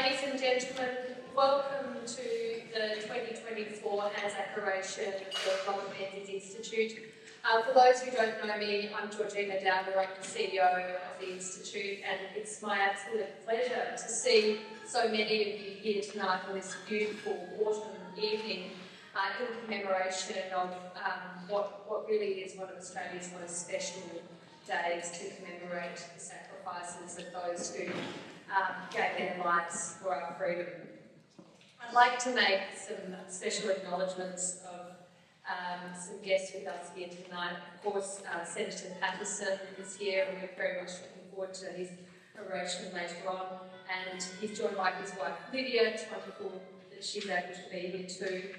Ladies and gentlemen, welcome to the 2024 ANZAC Oration for Robert Menzies Institute. For those who don't know me, I'm Georgina Downer, I'm the CEO of the Institute, and it's my absolute pleasure to see so many of you here tonight on this beautiful autumn evening in commemoration of what really is one of Australia's most special days to commemorate the sacrifices of those who gave their lives for our freedom. I'd like to make some special acknowledgements of some guests with us here tonight. Of course, Senator Patterson is here, and we're very much looking forward to his oration later on. And he's joined by his wife Lydia. It's wonderful that she's able to be here too.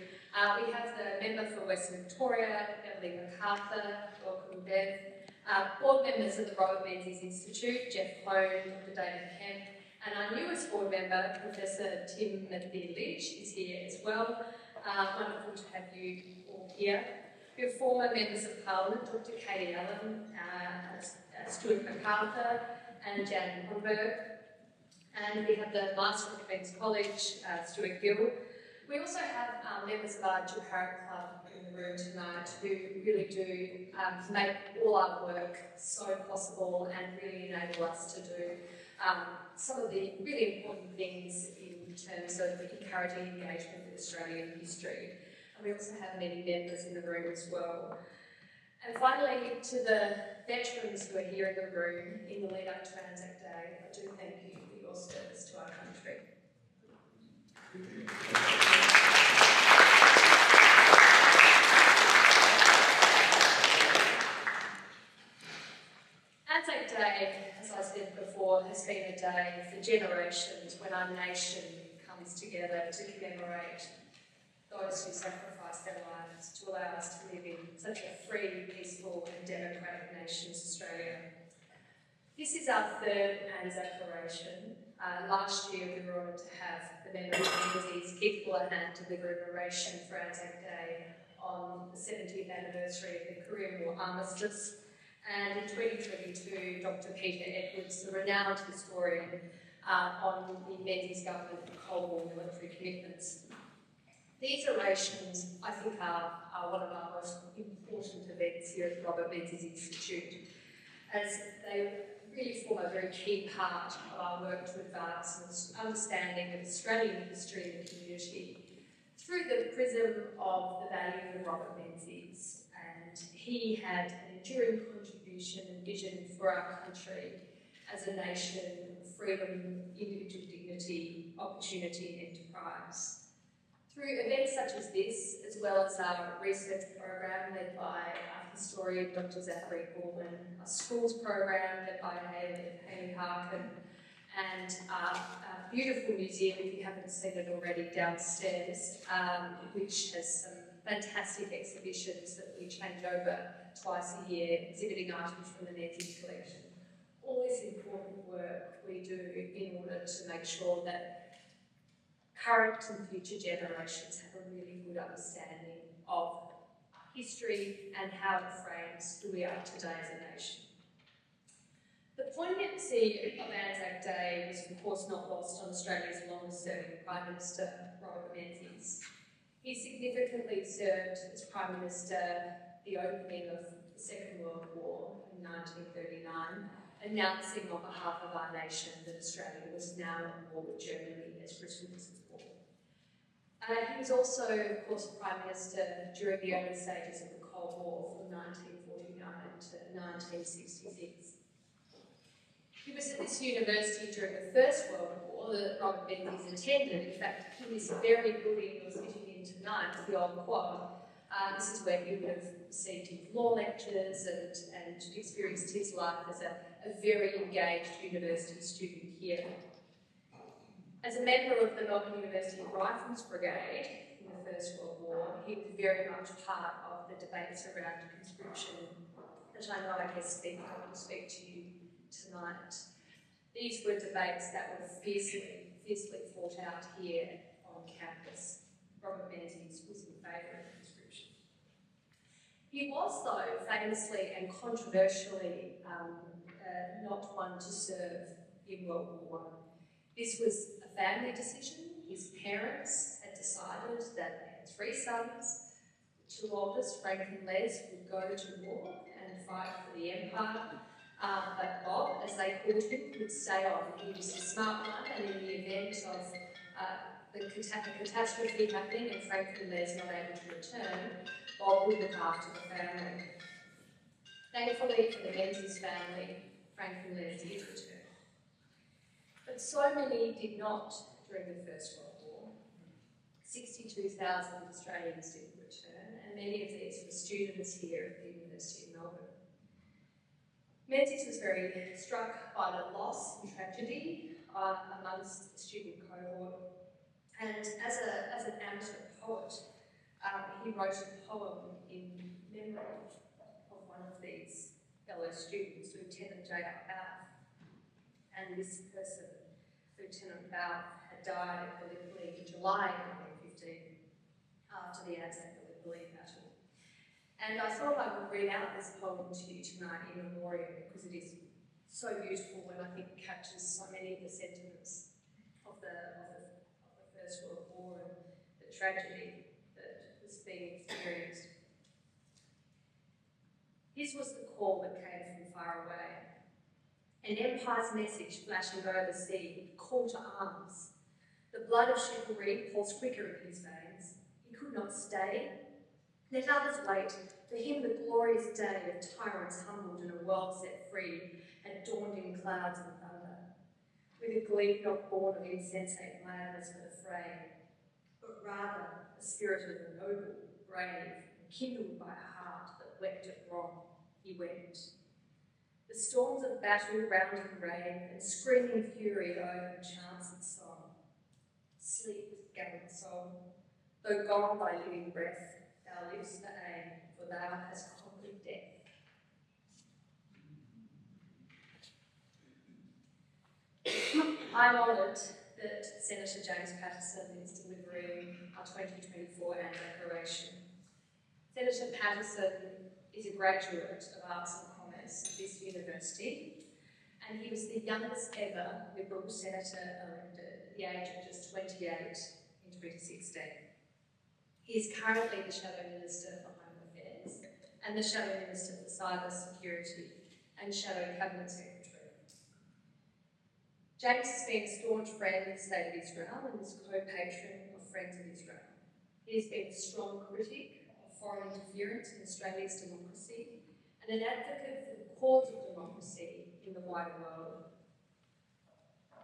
We have the member for Western Victoria, Beverly MacArthur. Welcome, Bev. Board members of the Robert Menzies Institute, Jeff Clone, Dr. David Kemp, and our newest board member, Professor Tim Menzies, is here as well. Wonderful to have you all here. We have former members of Parliament, Dr. Katie Allen, Stuart MacArthur, and Jan Grunberg. And we have the Master of Queen's College, Stuart Gill. We also have members of our Johara Club in the room tonight who really do make all our work so possible and really enable us to do some of the really important things in terms of encouraging engagement with Australian history. And we also have many members in the room as well. And finally, to the veterans who are here in the room in the lead up to ANZAC Day, I do thank you for your service to our country. ANZAC Day, as I said before, has been a day for generations when our nation comes together to commemorate those who sacrificed their lives to allow us to live in such a free, peaceful and democratic nation as Australia. This is our third ANZAC Oration. Last year we were honoured to have the member of Menzies, Keith Bullihan, deliver an oration for ANZAC Day on the 70th anniversary of the Korean War armistice. And in 2022, Dr. Peter Edwards, the renowned historian, on the Menzies government and Cold War military commitments. These orations, I think, are one of our most important events here at the Robert Menzies Institute, as they really form a very key part of our work to advance an understanding of Australian history and community through the prism of the value of Robert Menzies. And he had an enduring contribution and vision for our country as a nation of freedom, individual dignity, opportunity and enterprise. Through events such as this, as well as our research program led by our historian Dr. Zachary Gorman, our schools program led by Hayley Harkin, and our beautiful museum, if you haven't seen it already, downstairs, which has some fantastic exhibitions that we change over twice a year, exhibiting items from the Menzies collection. All this important work we do in order to make sure that current and future generations have a really good understanding of history and how it frames who we are today as a nation. The poignancy of ANZAC Day was of course not lost on Australia's longest-serving Prime Minister, Robert Menzies. He significantly served as Prime Minister the opening of the Second World War in 1939, announcing on behalf of our nation that Australia was now at war with Germany as Britain was at war. He was also, of course, Prime Minister during the early stages of the Cold War from 1949 to 1966. He was at this university during the First World War that Robert Menzies attended. In fact, in this very building you're sitting in tonight, the Old Quad, this is where he would have received his law lectures and experienced his life as a very engaged university student here. As a member of the Melbourne University Rifles Brigade in the First World War, he was very much part of the debates around conscription that I know I guess I will speak to you tonight. These were debates that were fiercely fought out here on campus. Robert Menzies was in favour of conscription. He was, though, famously and controversially not one to serve in World War I. This was a family decision. His parents had decided that they had 3 sons. The 2 oldest, Frank and Les, would go to war and fight for the Empire. But Bob, as they called him, would stay on. He was a smart one, and in the event of the catastrophe happening and Frank and Les not able to return, Bob would look after the family. Thankfully for the Menzies family, Frank and Les did return. But so many did not during the First World War. 62,000 Australians did return, and many of these were students here at the University of Melbourne. Menzies was very struck by the loss and tragedy amongst the student cohort, and as an amateur poet, he wrote a poem in memory of one of these fellow students, Lieutenant J.R. Bouth. And this person, Lieutenant Bouth, had died at Gallipoli in July 1915 after the ANZAC Gallipoli battle. And I thought I would read out this poem to you tonight in memoriam because it is so beautiful and I think captures so many of the sentiments of the First World War and the tragedy that was being experienced. This was the call that came from far away. An empire's message flashing over the sea, call to arms. The blood of chivalry pulsed quicker in his veins. He could not stay. Let others wait. For him the glorious day of tyrants humbled and a world set free had dawned in clouds and thunder, with a gleam not born of insensate madness for the fray, but rather a spirit of the noble, brave, kindled by a heart that wept at wrong. He went. The storms of battle round him rave, and screaming fury over chants and song. Sleep, gallant soul, though gone thy living breath, thou livest to aim, for thou hast conquered death. I'm honoured that Senator James Patterson is delivering our 2024 ANZAC Oration. Senator Patterson is a graduate of Arts and Commerce at this university, and he was the youngest ever Liberal senator elected at the age of just 28 in 2016. He is currently the Shadow Minister for Home Affairs and the Shadow Minister for Cyber Security and Shadow Cabinet Secretary. James has been a staunch friend of the State of Israel and is co-patron of Friends of Israel. He has been a strong critic of foreign interference in Australia's democracy and an advocate for the cause of democracy in the wider world.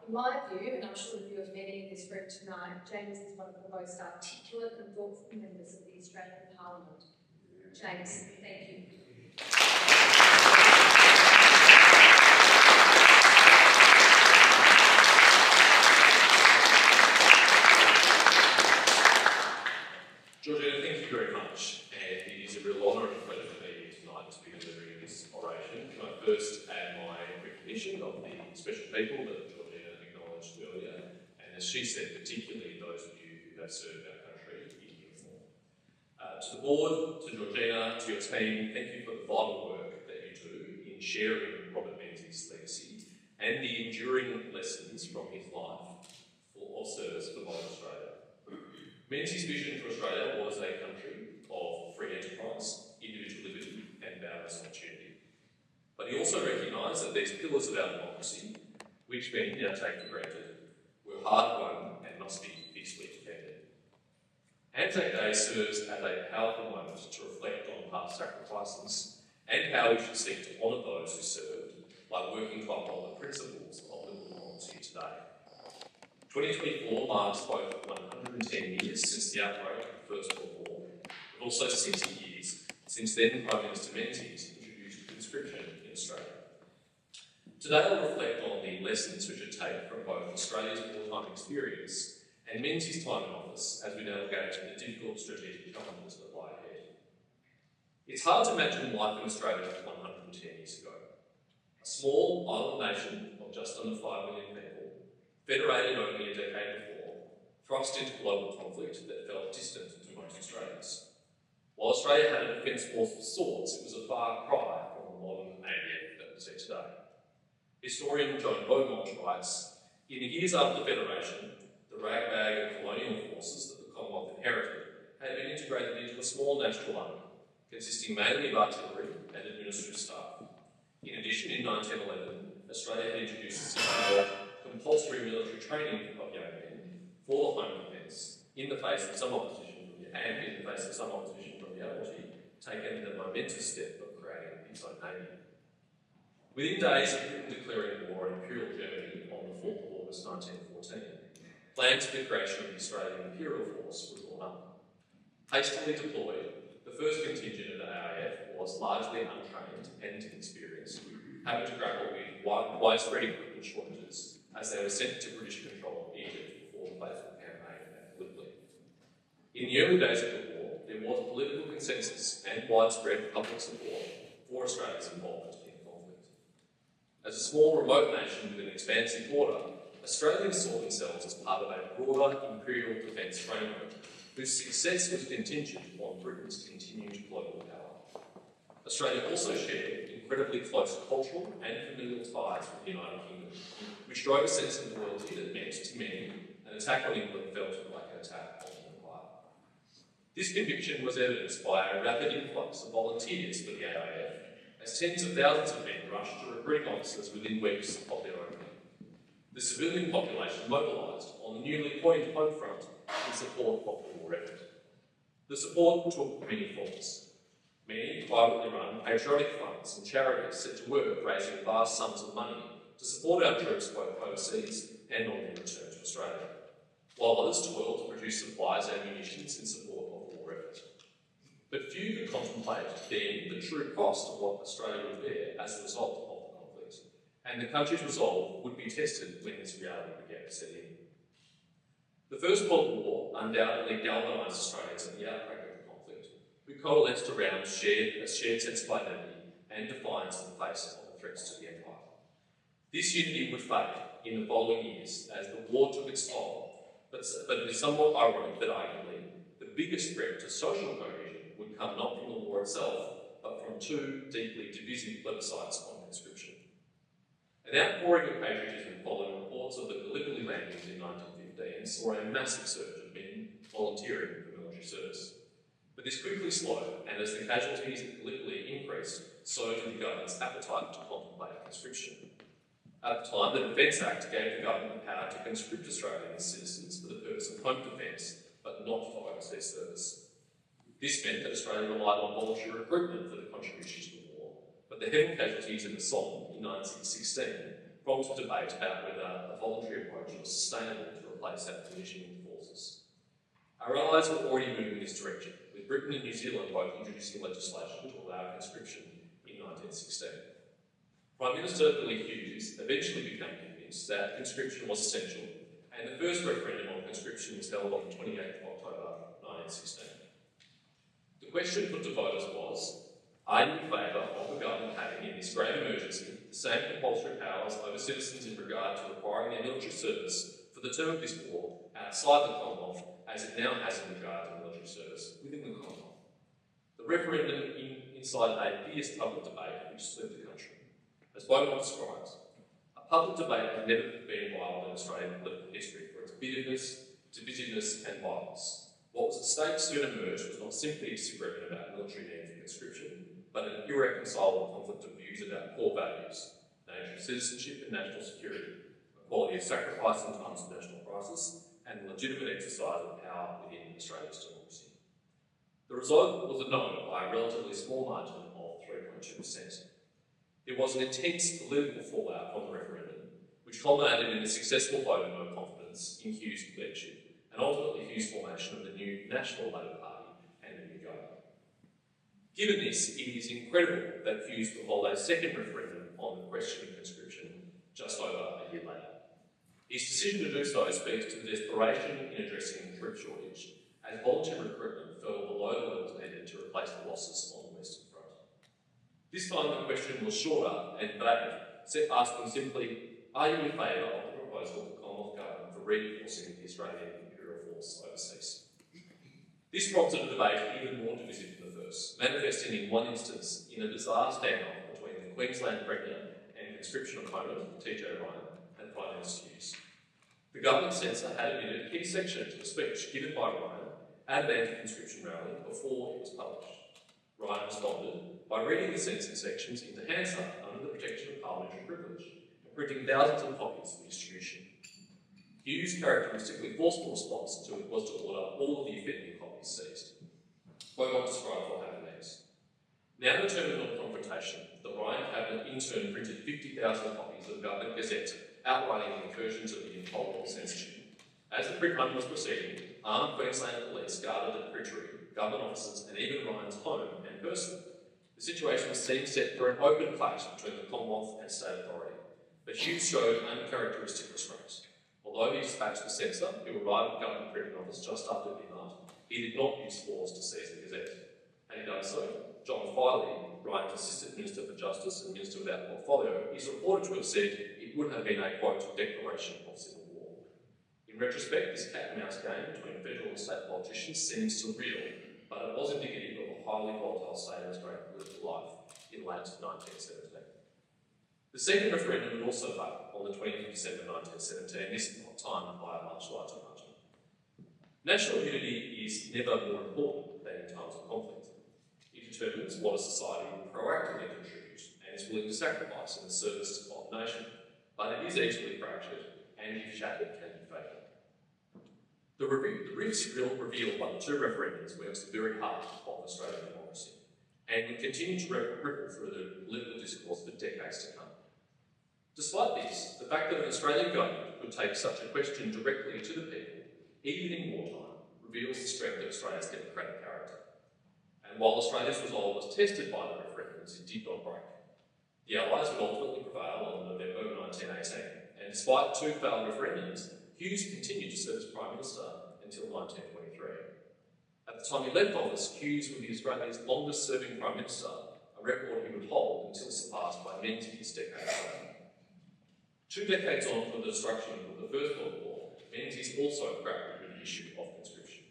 In my view, and I'm sure the view of many in this room tonight, James is one of the most articulate and thoughtful members of the Australian Parliament. James, thank you. Georgina, thank you very much, and it is a real honour and pleasure for me here tonight to be delivering this oration. Can I first add my recognition of the special people that Georgina acknowledged earlier, and as she said, particularly those of you who have served our country in uniform. To the board, to Georgina, to your team, thank you for the vital work that you do in sharing Robert Menzies' legacy and the enduring lessons from his life of service for modern Australia. Menzies' vision for Australia was a country of free enterprise, individual liberty and boundless opportunity. But he also recognised that these pillars of our democracy, which many now take for granted, were hard won and must be fiercely defended. ANZAC Day serves as a powerful moment to reflect on past sacrifices and how we should seek to honour those who served by working to uphold the principles of liberal democracy today. 2024 marks both 110 years since the outbreak of the First World War, but also 60 years since then Prime Minister Menzies introduced conscription in Australia. Today I'll reflect on the lessons we should take from both Australia's wartime experience and Menzies' time in office as we navigate the difficult strategic challenges that lie ahead. It's hard to imagine life in Australia 110 years ago. A small island nation of just under 5 million people, federated only a decade before, thrust into global conflict that felt distant to most Australians. While Australia had a defence force of sorts, it was a far cry from the modern ADF that we see today. Historian Joan Beaumont writes, "In the years after the Federation, the ragbag of colonial forces that the Commonwealth inherited had been integrated into a small national army, consisting mainly of artillery and administrative staff. In addition, in 1911, Australia had introduced a system of compulsory military training of young men for the home defence in the face of some opposition from the Admiralty, taken the momentous step of creating its own navy. Within days of Britain declaring war on Imperial Germany on the 4th of August 1914, plans for the creation of the Australian Imperial Force were drawn up. Hastily deployed, the first contingent of the AIF was largely untrained and inexperienced, having to grapple with widespread equipment shortages as they were sent to British control of Egypt before the faithful campaign at Gallipoli. In the early days of the war, there was political consensus and widespread public support for Australia's involvement in the conflict. As a small remote nation with an expansive border, Australians saw themselves as part of a broader imperial defence framework whose success was contingent on Britain's continued global power. Australia also shared incredibly close cultural and familial ties with the United Kingdom, which drove a sense of loyalty that meant to many an attack on England felt like an attack on the Empire. This conviction was evidenced by a rapid influx of volunteers for the AIF, as tens of thousands of men rushed to recruiting officers within weeks of their opening. The civilian population mobilised on the newly coined home front in support of the war effort. The support took many forms. Many privately run patriotic funds and charities set to work raising vast sums of money to support our troops both overseas and on their return to Australia, while others toiled to produce supplies and munitions in support of the war effort. But few could contemplate then the true cost of what Australia would bear as a result of the conflict, and the country's resolve would be tested when this reality began to set in. The First World War undoubtedly galvanised Australians at the outbreak of the conflict, who coalesced around a shared sense of identity and defiance in the face of the threats to the Empire. This unity would fade in the following years as the war took its toll, but it is somewhat ironic that arguably the biggest threat to social cohesion would come not from the war itself, but from two deeply divisive plebiscites on conscription. An outpouring of patriotism following reports of the Gallipoli landings in 1915 saw a massive surge of men volunteering for military service. But this quickly slowed, and as the casualties at Gallipoli increased, so did the government's appetite to contemplate conscription. At the time, the Defence Act gave the government the power to conscript Australian citizens for the purpose of home defence, but not for overseas service. This meant that Australia relied on voluntary recruitment for the contribution to the war, but the heavy casualties in the Somme in 1916 prompted debate about whether a voluntary approach was sustainable to replace our diminishing forces. Our allies were already moving in this direction, with Britain and New Zealand both introducing legislation to allow conscription in 1916. Prime Minister Billy Hughes eventually became convinced that conscription was essential, and the first referendum on conscription was held on the 28th of October 1916. The question put to voters was, are you in favour of the government having, in this great emergency, the same compulsory powers over citizens in regard to requiring their military service for the term of this war outside the Commonwealth as it now has in regard to military service within the Commonwealth? The referendum incited a fierce public debate which swept the country. As Beaumont describes, a public debate had never been wild in Australian political history for its bitterness, divisiveness and violence. What was at stake soon emerged was not simply a disagreement about military need for conscription, but an irreconcilable conflict of views about core values, national citizenship and national security, equality of sacrifice in times of national crisis, and the legitimate exercise of power within Australia's democracy. The result was a no by a relatively small margin of 3.2%. There was an intense political fallout from the referendum, which culminated in a successful vote of no confidence in Hughes' leadership, and ultimately Hughes' formation of the new National Labor Party and the new government. Given this, it is incredible that Hughes will hold a second referendum on the question of conscription just over a year later. His decision to do so speaks to the desperation in addressing the troop shortage, as voluntary recruitment fell below the levels needed to replace the losses on the Western Front. This time the question was shorter and vague, asking simply, are you in favour of the proposal of the Commonwealth Government for reinforcing the Australian Imperial Force overseas? This prompted a debate even more divisive than the first, manifesting in one instance in a bizarre standoff between the Queensland Premier and conscription opponent, T.J. Ryan, and Prime Minister Hughes. The government censor had omitted a key section to a speech given by Ryan at an anti-conscription rally before it was published. Ryan responded by reading the censored sections into Hansard under the protection of parliamentary privilege and printing thousands of copies for distribution. Hughes' characteristically forceful response to it was to order all of the offending copies seized. I won't describe what happened next. Now determined on confrontation, the Ryan cabinet in turn printed 50,000 copies of the Government Gazette outlining the incursions of the intolerable censorship. As the print run was proceeding, armed Queensland police guarded the printery, government offices and even Ryan's home and person. The situation seemed set for an open clash between the Commonwealth and state authority, but Hughes showed uncharacteristic restraint. Although he dispatched the censor, who arrived at the government printing office just after midnight, he did not use force to seize the Gazette. Had he done so, John Filey, Ryan's Assistant Minister for Justice and Minister without portfolio, is reported to have said it would have been a, quote, declaration of civil war. In retrospect, this cat and mouse game between federal and state politicians seems surreal, but it was indicative of a highly volatile state of Australian political life in late 1917. The second referendum would also fail on the 20th of December 1917, this time by a much larger margin. National unity is never more important than in times of conflict. It determines what a society will proactively contribute and is willing to sacrifice in the service of the nation, but it is easily fractured and, if shattered, can be fatal. The rifts revealed by the two referendums works the very heart of Australian democracy and will continue to ripple through the political discourse for decades to come. Despite this, the fact that an Australian government could take such a question directly to the people, even in wartime, reveals the strength of Australia's democratic character. And while Australia's resolve was tested by the referendums, it did not break. The Allies would ultimately prevail on November 1918, and despite two failed referendums, Hughes continued to serve as Prime Minister until 1923. At the time he left office, Hughes would be Australia's longest-serving Prime Minister, a record he would hold until surpassed by Menzies decades later. 2 decades on from the destruction of the First World War, Menzies also grappled with the issue of conscription.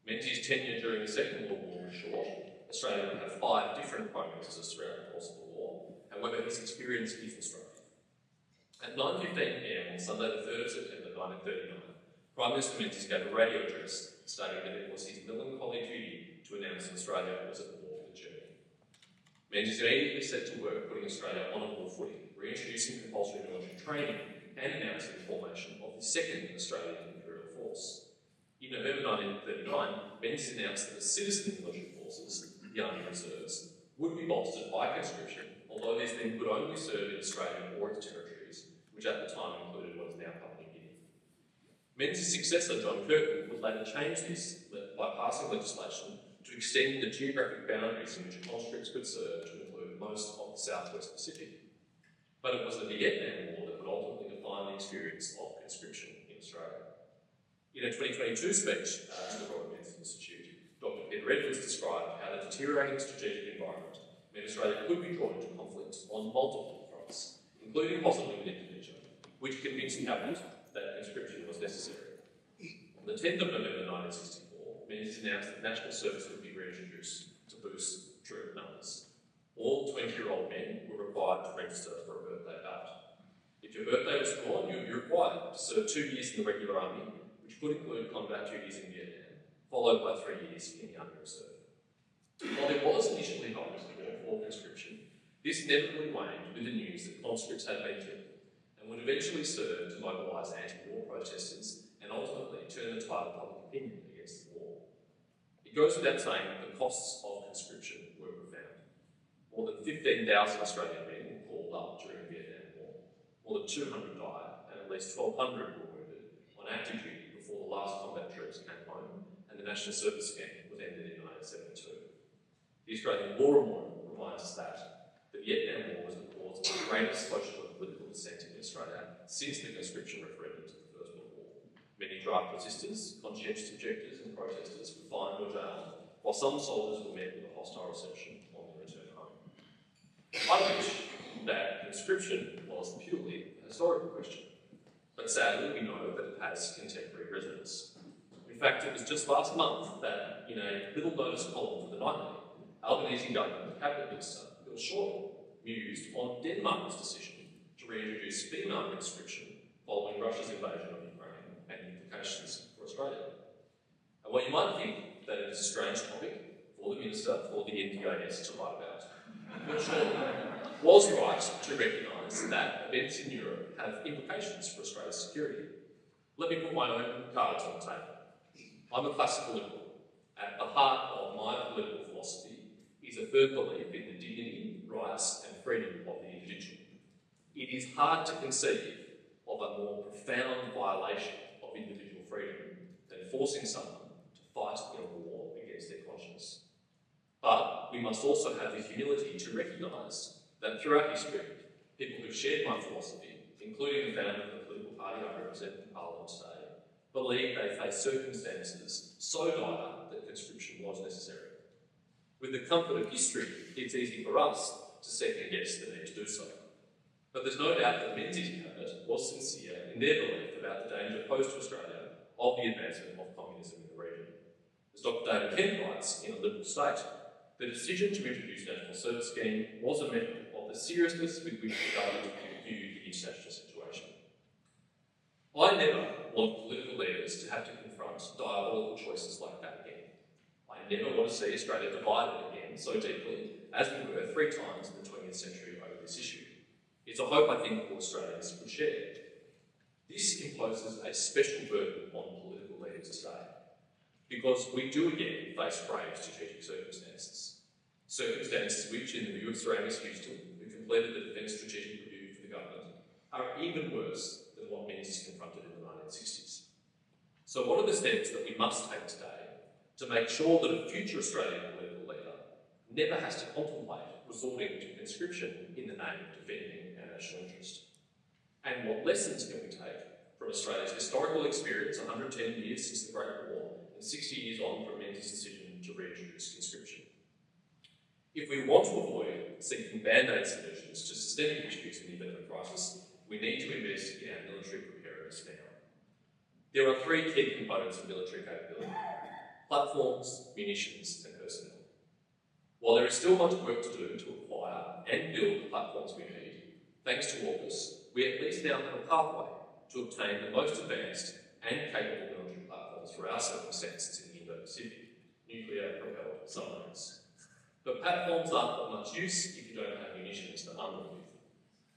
Menzies' tenure during the Second World War was short. Australia would have 5 different Prime Ministers throughout the course of the war. However, his experience is instructive. At 9:15 p.m. on Sunday the 3rd of September 1939, Prime Minister Menzies gave a radio address stating that it was his melancholy duty to announce that Australia was at war with Germany. Menzies immediately set to work putting Australia on a war footing, reintroducing compulsory military training and announcing the formation of the Second Australian Imperial Force. In November 1939, Menzies announced that the citizen military forces, the Army Reserves, would be bolstered by conscription, although these men could only serve in Australia or its territories, which at the time included what is now Papua New Guinea. Menzies' successor, John Curtin, would later change this by passing legislation to extend the geographic boundaries in which conscripts could serve to include most of the Southwest Pacific. But it was the Vietnam War that would ultimately define the experience of conscription in Australia. In a 2022 speech to the Royal Menzies Institute, Dr. Peter Edwards described how the deteriorating strategic environment meant Australia could be drawn into conflict on multiple fronts, including possibly with Indonesia, which convinced the cabinet that conscription was necessary. On the 10th of November 1964, Menzies announced that national service would be reintroduced to boost troop numbers. All 20-year-old men were required to register for a birthday bout. If your birthday was born, you would be required to serve 2 years in the regular army, which could include combat duties in Vietnam, followed by 3 years in the Army Reserve. While there was initially hope for conscription, this inevitably waned with the news that conscripts had been killed and would eventually serve to mobilise anti-war protesters and ultimately turn the tide of public opinion against the war. It goes without saying that the costs of conscription were profound. More than 15,000 Australian men were called up during the Vietnam War. More than 200 died and at least 1,200 were wounded on active duty before the last combat troops came home and the national service scheme was ended in 1972. The Australian War Memorial reminds us that the Vietnam War was the cause of the greatest social and political dissent in Australia since the conscription referendums of the First World War. Many draft resistors, conscientious objectors and protesters were fined or jailed, while some soldiers were met with a hostile reception on their return home. I wish that conscription was purely a historical question, but sadly we know that it has contemporary resonance. In fact, it was just last month that, in a little notice column for the Nightly, Albanese government cabinet minister Bill Shorten mused on Denmark's decision to reintroduce female conscription following Russia's invasion of Ukraine. Well, you might think that it is a strange topic for the Minister for the NDIS to write about, but surely was right to recognise that events in Europe have implications for Australia's security. Let me put my own cards on the table. I'm a classical liberal. At the heart of my political philosophy is a firm belief in the dignity, rights and freedom of the individual. It is hard to conceive of a more profound violation of individual freedom than forcing someone to fight in a war against their conscience. But we must also have the humility to recognise that throughout history, people who shared my philosophy, including the founder of the political party I represent in Parliament today, believe they face circumstances so dire that conscription was necessary. With the comfort of history, it's easy for us to second-guess the need to do so. But there's no doubt that Menzies' cabinet was sincere in their belief about the danger posed to Australia of the advancement of communism in the region. As Dr. David Kemp writes in A Liberal State, the decision to introduce the National Service Scheme was a measure of the seriousness with which the government viewed the international situation. I never want political leaders to have to confront diabolical choices like that again. I never want to see Australia divided again so deeply as we were 3 times in the 20th century over this issue. It's a hope I think all Australians would share. This imposes a special burden on political leaders today, because we do again face grave strategic circumstances. Circumstances which, in the view of Sir Angus Houston, who completed the Defence Strategic Review for the government, are even worse than what Menzies confronted in the 1960s. So what are the steps that we must take today to make sure that a future Australian political leader never has to contemplate resorting to conscription in the name of defending our national interest? And what lessons can we take from Australia's historical experience 110 years since the Great War and 60 years on from Menzies' decision to reintroduce conscription? If we want to avoid seeking band-aid solutions to systemic issues in the event of a crisis, we need to invest in our military preparedness now. There are 3 key components of military capability: platforms, munitions and personnel. While there is still much work to do to acquire and build the platforms we need, thanks to AUKUS, we at least now have a pathway to obtain the most advanced and capable military platforms for our circumstances in the Indo-Pacific, nuclear-propelled submarines. But platforms aren't of much use if you don't have munitions to arm them with.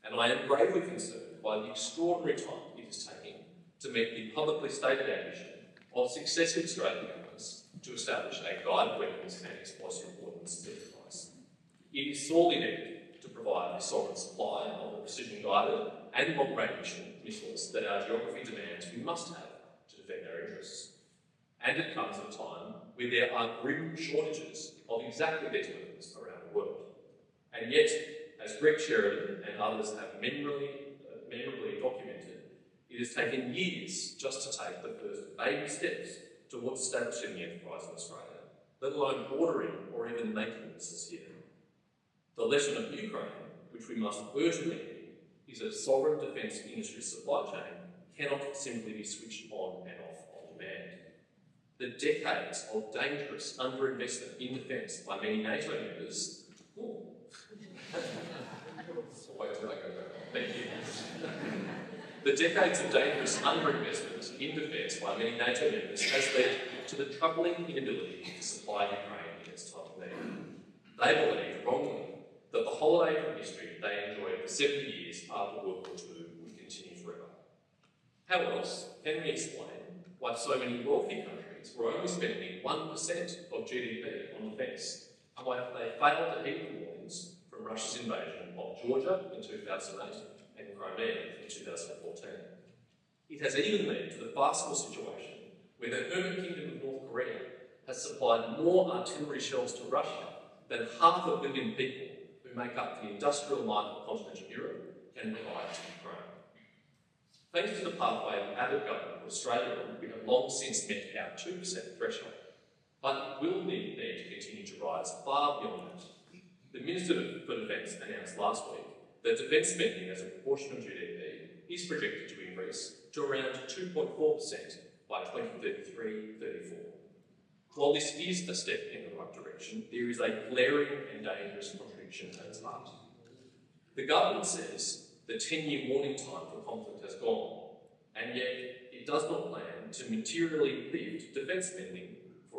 And I am gravely concerned by the extraordinary time it is taking to meet the publicly stated ambition of successive Australian governments to establish a guided weapons and explosive ordnance enterprise. It is sorely needed to provide the sovereign supply of the precision-guided and long-range missiles that our geography demands we must have to defend our interests. And it comes at a time where there are grim shortages of exactly these weapons around the world. And yet, as Greg Sheridan and others have memorably documented, it has taken years just to take the first baby steps towards establishing the enterprise in Australia, let alone ordering or even making this here. The lesson of Ukraine, which we must urgently need, is that sovereign defence industry supply chain cannot simply be switched on and off on demand. The decades of dangerous underinvestment in defence by many NATO members. Thank you. The decades of dangerous underinvestment in defence by many NATO members has led to the troubling inability to supply Ukraine in its time of need. They believe, wrongly, that the holiday from history they enjoyed for 70 years after World War II would continue forever. How else can we explain why so many wealthy countries were only spending 1% of GDP on defence, and why they failed to heed the warnings from Russia's invasion of Georgia in 2008 and Crimea in 2014? It has even led to the farcical situation where the Hermit Kingdom of North Korea has supplied more artillery shells to Russia than 500 million people who make up the industrial might of continental Europe can provide to Ukraine. Thanks to the pathway of the Abbott government of Australia, we have long since met our 2% threshold, but it will need to continue to rise far beyond that. The Minister for Defence announced last week that defence spending as a proportion of GDP is projected to increase to around 2.4% by 2033-34. While this is a step in the right direction, there is a glaring and dangerous contradiction at its heart. The government says the 10-year warning time for conflict has gone, and yet it does not plan to materially lift defence spending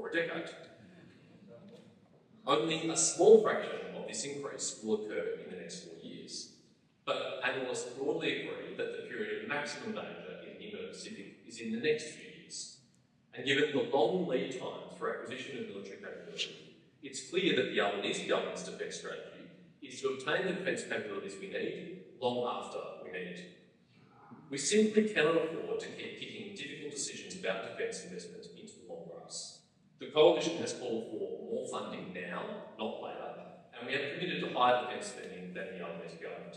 for a decade. Only a small fraction of this increase will occur in the next 4 years. But analysts broadly agree that the period of maximum danger in the Indo-Pacific is in the next few years. And given the long lead times for acquisition of military capability, it's clear that the Albanese government's defence strategy is to obtain the defence capabilities we need long after we need it. We simply cannot afford to keep kicking difficult decisions about defence investment into the long grass. The Coalition has called for more funding now, not later, and we have committed to higher defence spending than the Albanese government.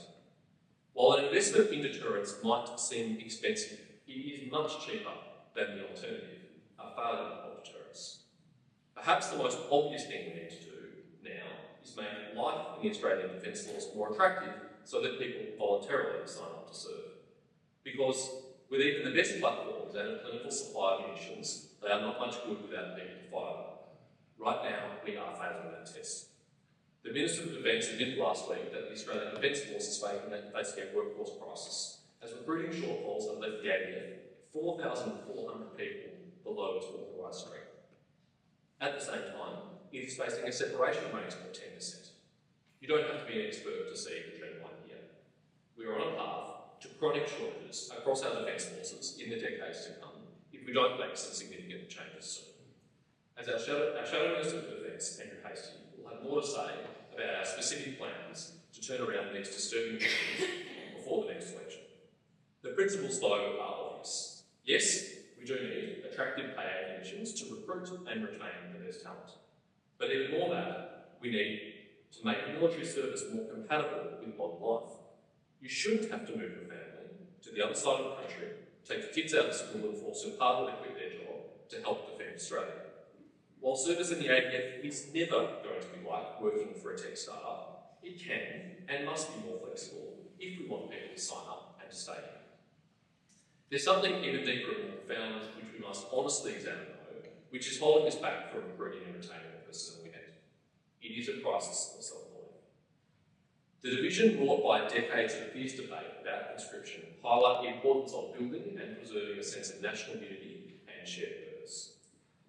While an investment in deterrence might seem expensive, it is much cheaper than the alternative, a failure of deterrence. Perhaps the most obvious thing we need to do now is make life in the Australian defence laws more attractive so that people voluntarily sign up to serve. Because with even the best platforms and a plentiful supply of munitions, they are not much good without people to fire them. Right now, we are failing that test. The Minister of Defence admitted last week that the Australian Defence Force is facing a workforce crisis, as recruiting shortfalls have left the ADF 4,400 people below its authorised strength. At the same time, it is facing a separation rate of 10%. You don't have to be an expert to see the trend line here. We are on a path to chronic shortages across our defence forces in the decades to come if we don't make some significant changes soon. As our Shadow Minister of Defence, Andrew Hastie, will have more to say about our specific plans to turn around these disturbing trends before the next election. The principles, though, are obvious. Yes, we do need attractive pay conditions to recruit and retain the best talent. But even more than that, we need to make military service more compatible with modern life. You shouldn't have to move your family to the other side of the country, take the kids out of school and force them partly to quit their job to help defend Australia. While service in the ADF is never going to be like working for a tech startup, it can and must be more flexible if we want people to sign up and stay in. There's something even deeper and more profound which we must honestly examine, though, which is holding us back from recruiting and retaining the personnel we need. It is a crisis of self-belief. The division wrought by decades of fierce debate about conscription highlight the importance of building and preserving a sense of national unity and shared purpose.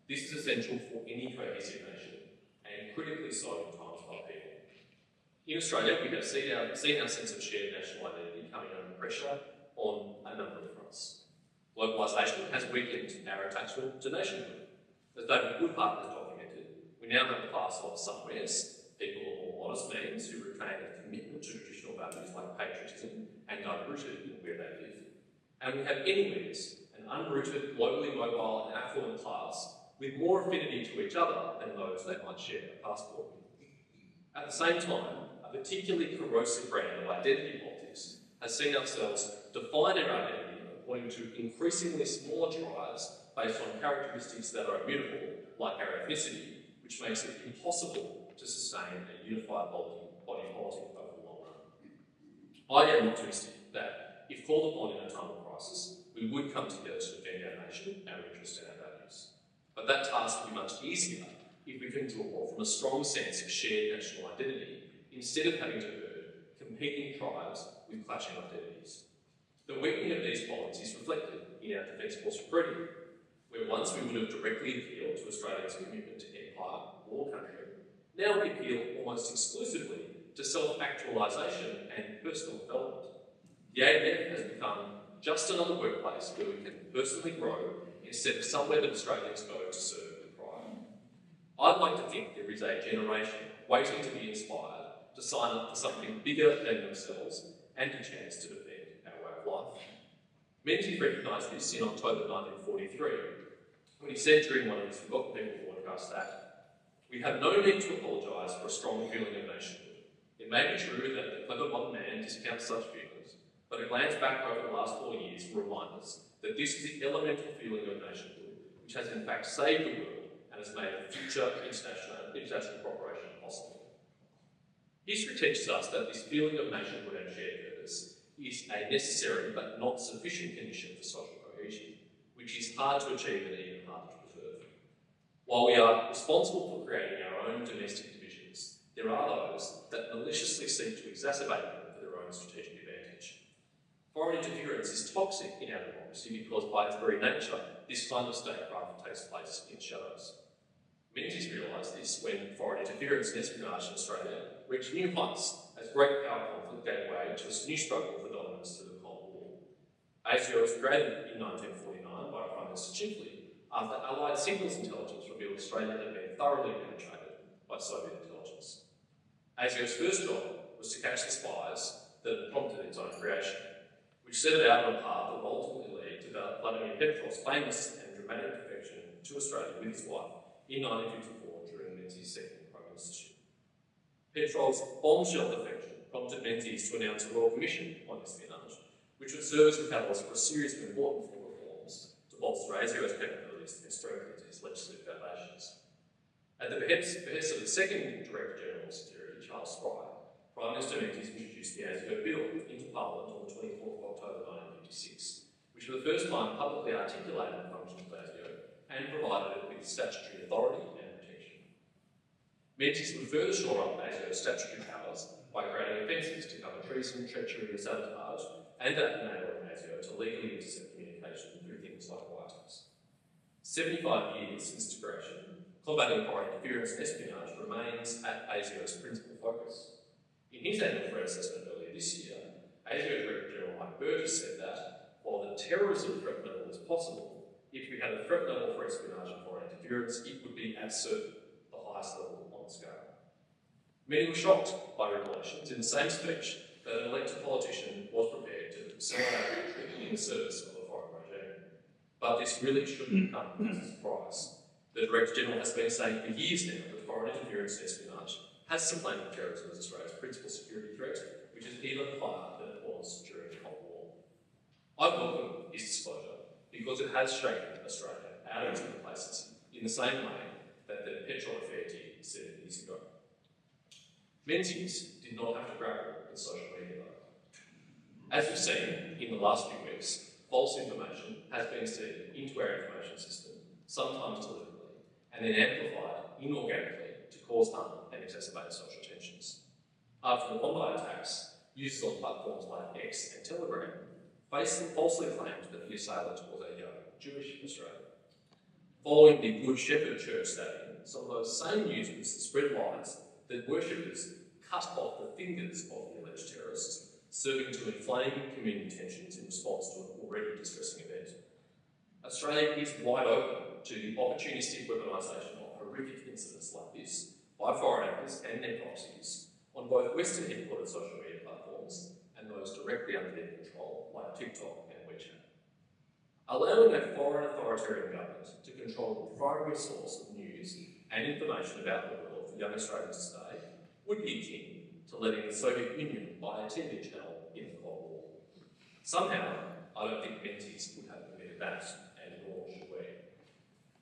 This is essential for any cohesive nation, and critically so in times of upheaval. In Australia, we have seen our sense of shared national identity coming under pressure on a number of fronts. Globalisation has weakened our attachment to nationhood. As David Woodhart has documented, we now have a class of somewheres, people of more modest means who retain a commitment to traditional values like patriotism and are rooted in where they live. And we have anywheres, an unrooted, globally mobile and affluent class with more affinity to each other than those they might share a passport with. At the same time, a particularly corrosive brand of identity politics has seen ourselves define our identity according to increasingly smaller tribes based on characteristics that are immutable, like our ethnicity, which makes it impossible to sustain a unified body politic over the long run. I am optimistic that, if called upon in a time of crisis, we would come together to defend our nation, our interests and our values. But that task will be much easier if we can draw from a strong sense of shared national identity instead of having to herd competing tribes with clashing identities. The weakening of these bonds is reflected in our Defence Force recruiting, where once we would have directly appealed to Australia's commitment to empire or country, now we appeal almost exclusively to self-actualisation and personal development. The ADF has become just another workplace where we can personally grow instead of somewhere that Australians go to serve with pride. I'd like to think there is a generation waiting to be inspired to sign up for something bigger than themselves and a chance to defend our way of life. Menzies recognised this in October 1943 when he said during one of his Forgotten People podcasts that we have no need to apologise for a strong feeling of nationhood. It may be true that the clever modern man discounts such feelings, but a glance back over the last 4 years will remind us that this is the elemental feeling of nationhood which has in fact saved the world and has made future international cooperation possible. History teaches us that this feeling of nationhood and shared purpose is a necessary but not sufficient condition for social cohesion, which is hard to achieve and even harder to preserve. While we are responsible for creating our own domestic divisions, there are those that maliciously seek to exacerbate them for their own strategic advantage. Foreign interference is toxic in our democracy because by its very nature, this kind of statecraft takes place in shadows. Menzies realised this when foreign interference and espionage in Australia reached new heights as great power conflict gave way to a new struggle for dominance through the Cold War. ASIO was created in 1949 by Prime Minister Chifley after Allied signals intelligence revealed Australia had been thoroughly penetrated by Soviet intelligence. ASIO's first job was to catch the spies that had prompted its own creation, which set it out on a path that ultimately led to Vladimir Petrov's famous and dramatic defection to Australia with his wife in 1954 during Menzies' second Prime Ministership. Petrov's bombshell defection prompted Menzies to announce a Royal Commission on espionage, which would serve as a catalyst for a series of important reforms to bolster ASIO's capabilities and strengthen its legislative foundations. At the behest of the second Director General of Security, Charles Spry, Prime Minister Menzies introduced the ASIO Bill into Parliament on the 24th of October 1956, which for the first time publicly articulated the functions of ASIO and provided it with statutory authority and protection. Menzies would further shore up ASIO's statutory powers by creating offences to cover treason, treachery and sabotage, and enabling ASIO to legally intercept communication through things like wiretaps. 75 years since its creation, combating foreign interference and espionage remains at ASIO's principal focus. In his annual threat assessment earlier this year, ASIO Director General Mike Burgess said that, while the terrorism threat level is possible, if we had a threat level for espionage and foreign interference, it would be at certain the highest level on the scale. Many were shocked by revelations in the same speech that an elected politician was prepared to sell our country in the service of a foreign regime. But this really shouldn't come as a surprise. The Director General has been saying for years now that foreign interference and espionage has supplanted terrorism as Australia's principal security threat, which is even higher than it was during the Cold War. I welcome his disclosure because it has shaken Australia out of its complacency in the same way that the petrol affair did 7 years ago. Menzies did not have to grapple with social media though. As we've seen in the last few weeks, false information has been fed into our information system, sometimes deliberately, and then amplified inorganically to cause harm and exacerbate social tensions. After the Bondi attacks, users on platforms like X and Telegram falsely claimed that the assailant was a young Jewish Australian. Following the Good Shepherd Church stabbing, some of those same users spread lies that worshippers cut off the fingers of the alleged terrorists, serving to inflame community tensions in response to an already distressing event. Australia is wide open to the opportunistic weaponisation of horrific incidents like this by foreign actors and their proxies on both Western headquartered social media platforms and those directly under their control, like TikTok and WeChat. Allowing a foreign authoritarian government to control the primary source of news and information about the world for young Australians today would be akin to letting the Soviet Union buy a TV channel in the Cold War. Somehow, I don't think Menzies would have permitted that, and nor should we.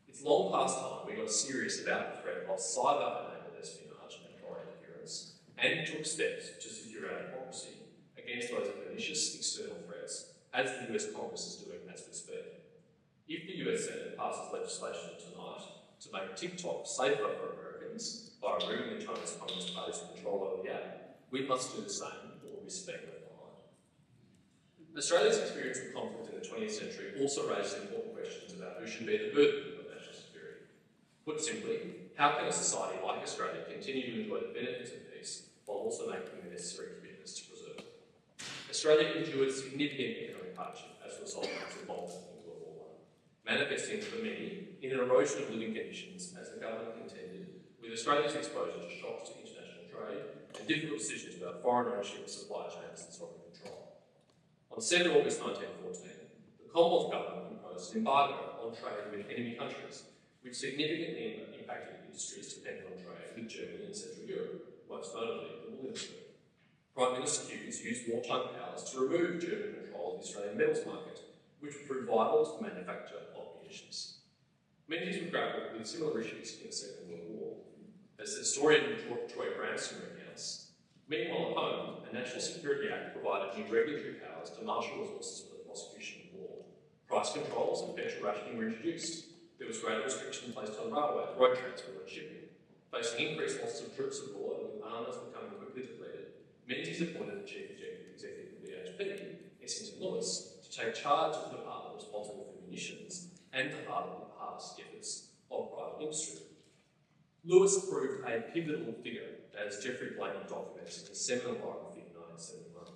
It's long past time we got serious about the threat of cyber-enabled espionage and foreign interference, and took steps to secure our democracy against those pernicious external threats, as the US Congress is doing as we speak. If the US Senate passes legislation tonight to make TikTok safer for Americans by removing the Chinese Communist Party's control over the app, we must do the same or risk being left behind. Australia's experience with conflict in the 20th century also raises important questions about who should bear the burden of national security. Put simply, how can a society like Australia continue to enjoy the benefits of peace while also making the necessary commitments to preserve it? Australia endured significant economic hardship as a result of its involvement in World War I, manifesting for many in an erosion of living conditions as the government contended with Australia's exposure to shocks to international trade and difficult decisions about foreign ownership, supply chains and sovereign control. On 7 August 1914, the Commonwealth Government imposed an embargo on trade with enemy countries, which significantly impacted industries dependent on trade with Germany and Central Europe, most notably the wool industry. Prime Minister Hughes used wartime powers to remove German control of the Australian metals market, which would prove vital to the manufacture of munitions. Menzies would grapple with similar issues in the Second World War. As the historian Troy Branson recounts, meanwhile at home, a National Security Act provided new regulatory powers to marshal resources for the prosecution of war. Price controls and petrol rationing were introduced. There was greater restriction placed on railways, road transport and shipping. Facing increased losses of troops abroad and with armours becoming quickly depleted, Menzies appointed the Chief Executive of BHP, Essington Lewis, to take charge of the department responsible for munitions and to harness the efforts of private industry. Lewis proved a pivotal figure, as Geoffrey Blaine documents in his seminal biography in 1971.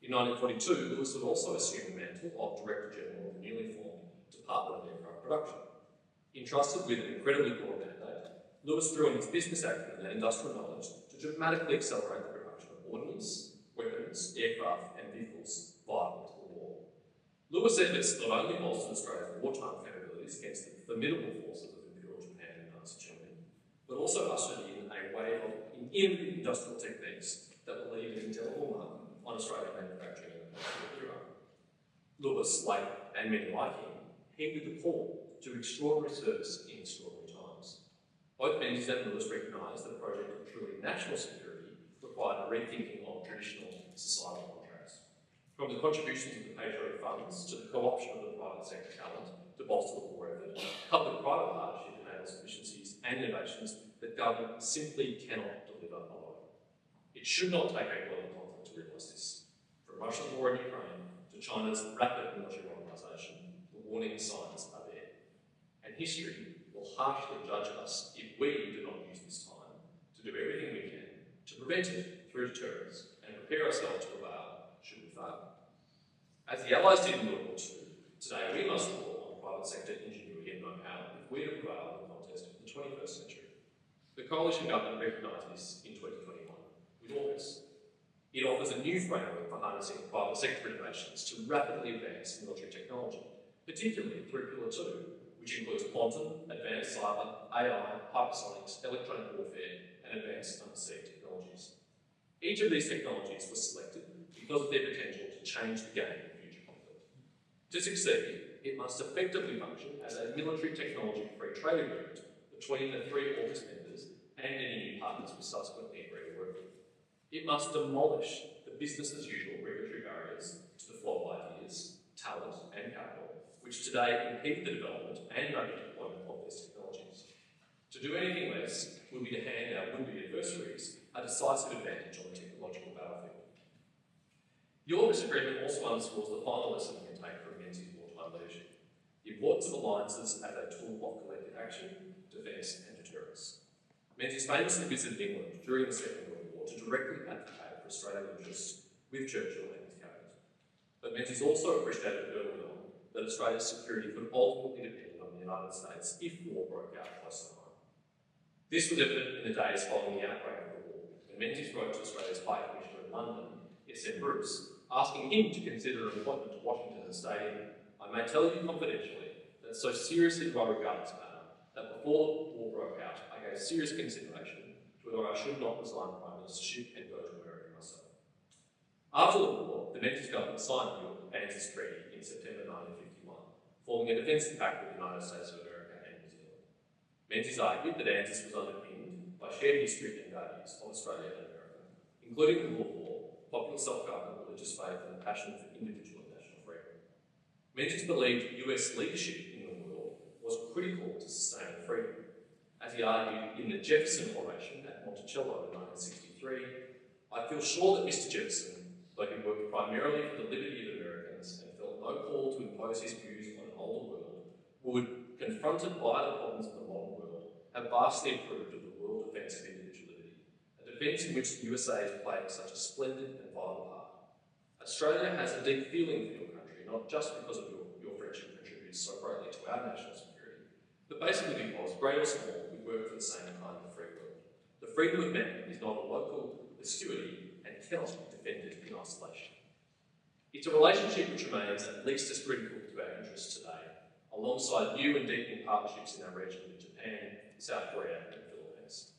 In 1942, Lewis would also assume the mantle of Director General of the newly formed Department of Aircraft Production. Entrusted with an incredibly broad mandate, Lewis drew on his business acumen and industrial knowledge to dramatically accelerate the production of ordnance, weapons, aircraft and vehicles vital to the war. Lewis' efforts not only bolstered Australia's wartime capabilities against the formidable forces of Imperial Japan and Nazi Germany, but also ushered in a wave of innovative industrial techniques that will leave an indelible mark on Australian manufacturing in the post-war era. Lewis, like and many like him, heeded the call to extraordinary service in extraordinary times. Both Menzies and Lewis recognised that a project of truly national security required a rethinking of traditional societal contracts. From the contributions of the patriotic funds to the co-option of the private sector talent to bolster the war effort, public-private partnership enables efficiencies and innovations that government simply cannot deliver alone. It should not take a global conflict to realise this. From Russia's war in Ukraine to China's rapid military modernisation, the warning signs are there. And history will harshly judge us if we do not use this time to do everything we can to prevent it through deterrence and prepare ourselves to prevail should we fail. As the Allies did in World War II, today we must draw on private sector ingenuity and know-how if we are to prevail in the contest of the 21st century. The coalition government recognised this in 2021 with AUKUS. It offers a new framework for harnessing private sector innovations to rapidly advance military technology, particularly through Pillar 2, which includes quantum, advanced cyber, AI, hypersonics, electronic warfare, and advanced undersea technologies. Each of these technologies was selected because of their potential to change the game in future conflict. To succeed, it must effectively function as a military technology free trade agreement between the three AUKUS members and any new partners we subsequently agree to work with. It must demolish the business as usual regulatory barriers to the flow of ideas, talent, and capital, which today impede the development and rapid deployment of these technologies. To do anything less would be to hand our would-be adversaries a decisive advantage on the technological battlefield. The AUKUS agreement also underscores the final lesson we can take from Menzies' wartime leadership: the importance of alliances as a tool of collective action, defence and deterrence. Menzies famously visited England during the Second World War to directly advocate for Australian interests with Churchill and his cabinet. But Menzies also appreciated early on that Australia's security could ultimately depend on the United States if war broke out close to home. This was evident in the days following the outbreak of the war, when Menzies wrote to Australia's High Commissioner in London, S.M. Bruce, asking him to consider an appointment to Washington and stating, "I may tell you confidentially that so seriously do I regard this matter, that before the war broke out, I gave serious consideration to whether I should not resign Prime Ministership and go to America myself." After the war, the Menzies government signed the ANZAC Treaty in September 1951, forming a defensive pact with the United States of America and New Zealand. Menzies argued that ANZAC was underpinned by shared history and values of Australia and America, including the rule of law, popular self-government, religious faith, and the passion for individual and national freedom. Menzies believed US leadership in the world was critical to sustaining freedom. As he argued in the Jefferson Oration at Monticello in 1963, "I feel sure that Mr. Jefferson, though he worked primarily for the liberty of Americans and felt no call to impose his views on an older world, would, confronted by the problems of the modern world, have vastly approved of the world defence of individuality, a defence in which the USA is playing such a splendid and vital part. Australia has a deep feeling for your country, not just because of your friendship contributes so greatly to our national security, but basically because, great or small, we work for the same kind of free world. The freedom of man is not a local acuity and cannot be defended in isolation." It's a relationship which remains at least as critical to our interests today, alongside new and deepening partnerships in our region with Japan, South Korea and the Philippines.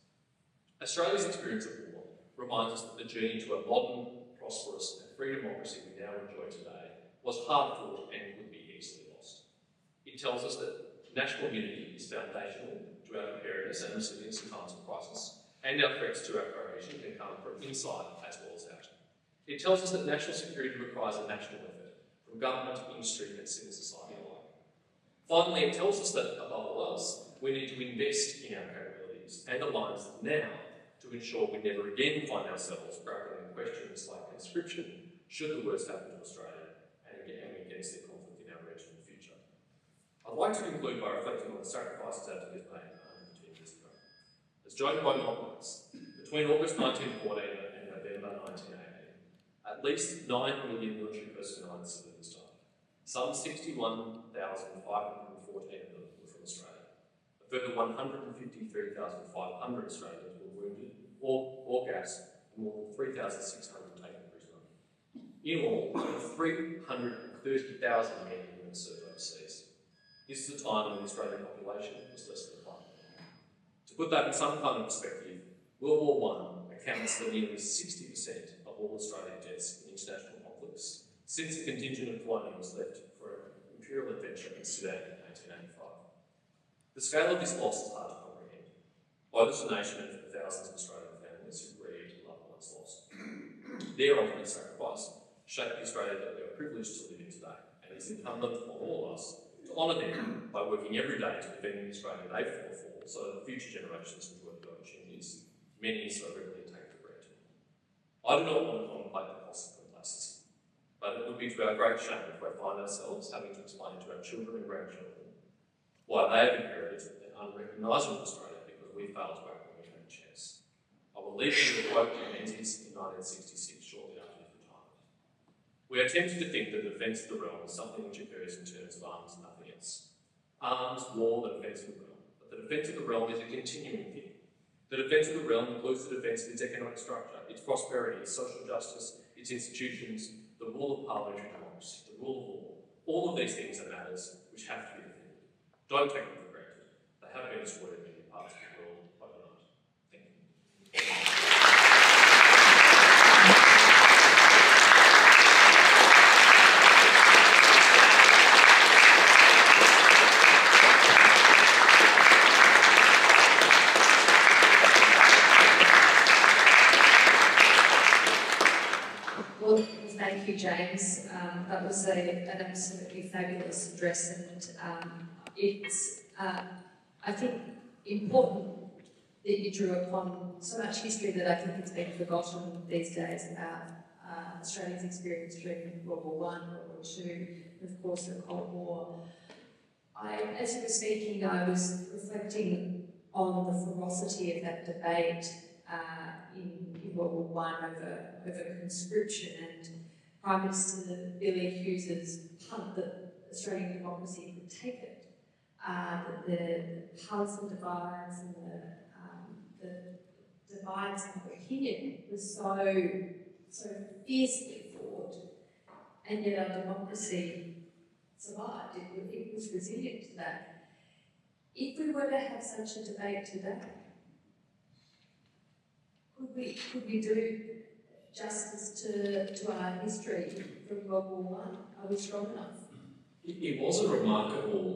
Australia's experience of war reminds us that the journey to a modern, prosperous and free democracy we now enjoy today was hard-fought and could be easily lost. It tells us that national unity is foundational to our preparedness and resilience in times of crisis, and our threats to our cohesion can come from inside as well as out. It tells us that national security requires a national effort from government, industry and civil society alike. Finally, it tells us that, above all else, we need to invest in our capabilities and alliances now to ensure we never again find ourselves grappling with questions like conscription, should the worst happen to Australia, and against the conflict in our region in the future. I'd like to conclude by reflecting on the sacrifices our leaders made 110 years ago. joined by migrants. Between August 1914 and November 1918, at least 9 million military personnel and civilians died. Some 61,514 of them were from Australia. A further 153,500 Australians were wounded or gassed, and more than 3,600 taken prisoner. In all, over 330,000 men and women served overseas. This is a time when the Australian population was less than 5 million. To put that in some kind of perspective, World War I accounts for nearly 60% of all Australian deaths in international conflicts since the contingent of colonials left for an imperial adventure in Sudan in 1885. The scale of this loss is hard to comprehend. By this nation and for the thousands of Australian families who grieved loved ones lost. Their ultimate sacrifice shaped the Australia that we are privileged to live in today, and it is incumbent on all of us to honour them by working every day to defend the Australia they fought for, so that future generations enjoy the opportunities many so readily take for granted. I do not want to contemplate the cost of complacency, but it would be to our great shame if we find ourselves having to explain to our children and grandchildren why they have inherited an unrecognisable Australia because we failed to act when we had a chance. I will leave you with a quote from Menzies in 1966, shortly after his retirement. We are tempted to think that the defence of the realm is something which occurs in terms of arms and nothing else. Arms, war, the defence of the realm. But the defence of the realm is a continuing thing. The defence of the realm includes the defence of its economic structure, its prosperity, its social justice, its institutions, the rule of parliamentary democracy, the rule of law. All of these things are matters which have to be defended. Don't take them for granted. They have been destroyed in many parts of the world overnight. Thank you. Well, thank you, James. That was an absolutely fabulous address, and it's, I think, important that you drew upon so much history that I think it's been forgotten these days about Australia's experience during World War I, World War II, and of course the Cold War. As you were speaking, I was reflecting on the ferocity of that debate in World War I over conscription, and Prime Minister Billy Hughes's punt that Australian democracy could take it. That the partisan divides and the divides of opinion was so fiercely fought, and yet our democracy survived. It was resilient to that. If we were to have such a debate today, could we do justice to our history from World War I? Are we strong enough? It was a remarkable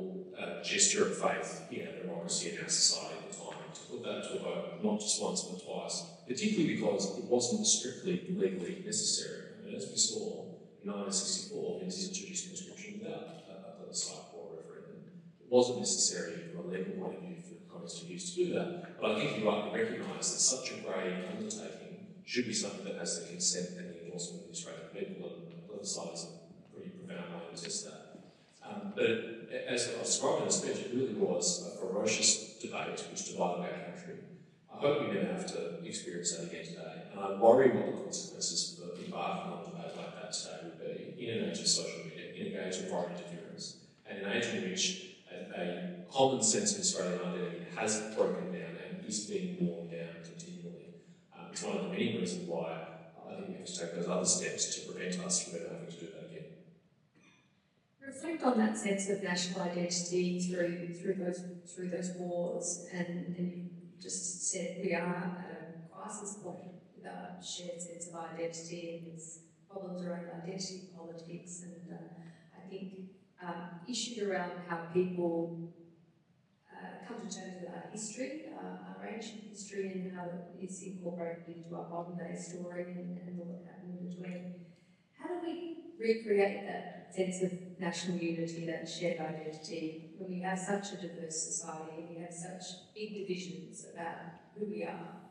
gesture of faith in our democracy and our society at the time to put that to a vote, not just once but twice, particularly because it wasn't strictly legally necessary. I mean, as we saw in 1964, Menzies introduced conscription without a plebiscite or a referendum. It wasn't necessary from a legal point of view for Congress to use to do that, but I think you rightly recognise that such a grave undertaking should be something that has the consent and the endorsement of the Australian people, and a plebiscite is a pretty profound way to test that. But as I described in the speech, it really was a ferocious debate which divided our country. I hope we never have to experience that again today, and I worry what the consequences for embarking on a debate like that today would be in an age of social media, in an age of foreign interference, and an age in which a common sense of Australian identity has broken down and is being worn down continually. It's one of the many reasons why I think we have to take those other steps to prevent us from ever having to do that again. Reflect on that sense of national identity through those wars, and you just said we are at a crisis point with our shared sense of identity, and there's problems around identity politics, and I think issues around how people come to terms with our history, our ancient history, and how it's incorporated into our modern day story and what happened in between. How do we recreate that sense of national unity, that shared identity, when we have such a diverse society and we have such big divisions about who we are?